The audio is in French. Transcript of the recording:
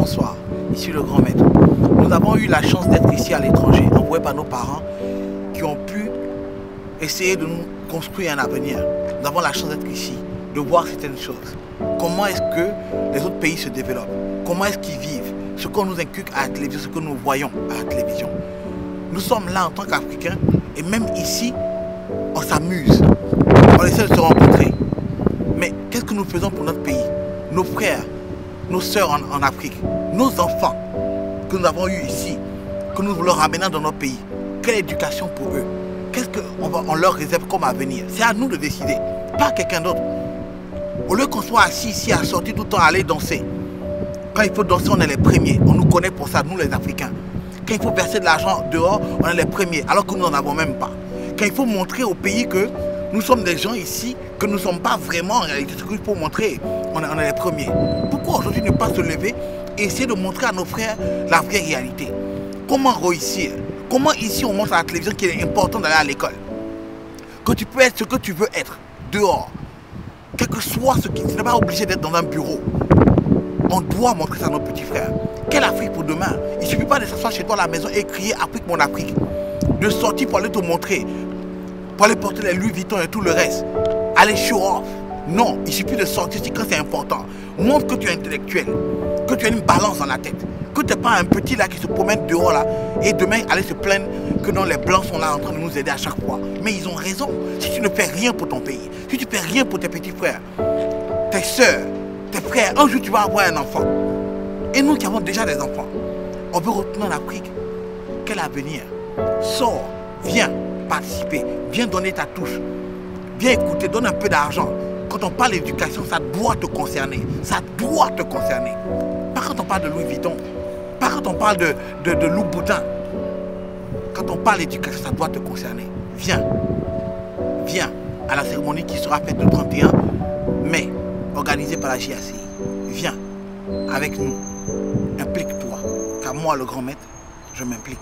bonsoir, ici le grand maître. Nous avons eu la chance d'être ici à l'étranger, envoyés par nos parents qui ont pu essayer de nous construire un avenir. Nous avons la chance d'être ici, de voir certaines choses. Comment est-ce que les autres pays se développent? Comment est-ce qu'ils vivent? Ce qu'on nous inculque à la télévision, ce que nous voyons à la télévision. Nous sommes là en tant qu'Africains et même ici, on s'amuse. On essaie de se rencontrer. Mais qu'est-ce que nous faisons pour notre pays? Nos frères, nos sœurs en Afrique, nos enfants que nous avons eus ici, que nous leur ramenons dans notre pays. Quelle éducation pour eux? Qu'est-ce qu'on leur réserve comme avenir? C'est à nous de décider, pas à quelqu'un d'autre. Au lieu qu'on soit assis ici à sortir tout le temps à aller danser. Quand il faut danser, on est les premiers. On nous connaît pour ça, nous les Africains. Quand il faut verser de l'argent dehors, on est les premiers, alors que nous n'en avons même pas. Quand il faut montrer au pays que nous sommes des gens ici, que nous ne sommes pas vraiment en réalité ce qu'il faut montrer, on est les premiers. Pourquoi aujourd'hui ne pas se lever et essayer de montrer à nos frères la vraie réalité? Comment réussir? Comment ici on montre à la télévision qu'il est important d'aller à l'école? Que tu peux être ce que tu veux être, dehors. Quel que soit ce qui... Tu n'es pas obligé d'être dans un bureau. On doit montrer ça à nos petits frères. Quelle Afrique pour demain? Il ne suffit pas de s'asseoir chez toi à la maison et crier Afrique mon Afrique. De sortir pour aller te montrer, pour aller porter les Louis Vuitton et tout le reste. Aller show off. Non, il suffit de sortir quand c'est important. Montre que tu es intellectuel, que tu as une balance dans la tête, que tu n'es pas un petit là qui se promène dehors là et demain aller se plaindre que non, les blancs sont là en train de nous aider à chaque fois. Mais ils ont raison. Si tu ne fais rien pour ton pays, si tu ne fais rien pour tes petits frères, tes soeurs, tes frères, un jour tu vas avoir un enfant. Et nous qui avons déjà des enfants, on veut retourner en Afrique. Quel avenir? Sors, viens participer, viens donner ta touche, viens écouter, donne un peu d'argent. Quand on parle d'éducation, ça doit te concerner. Ça doit te concerner. Pas quand on parle de Louis Vuitton, pas quand on parle de Louboutin. Quand on parle d'éducation, ça doit te concerner. Viens, viens à la cérémonie qui sera faite le 31 mai, organisée par la JACI. Viens avec nous, implique-toi. Car moi, le grand maître, je m'implique.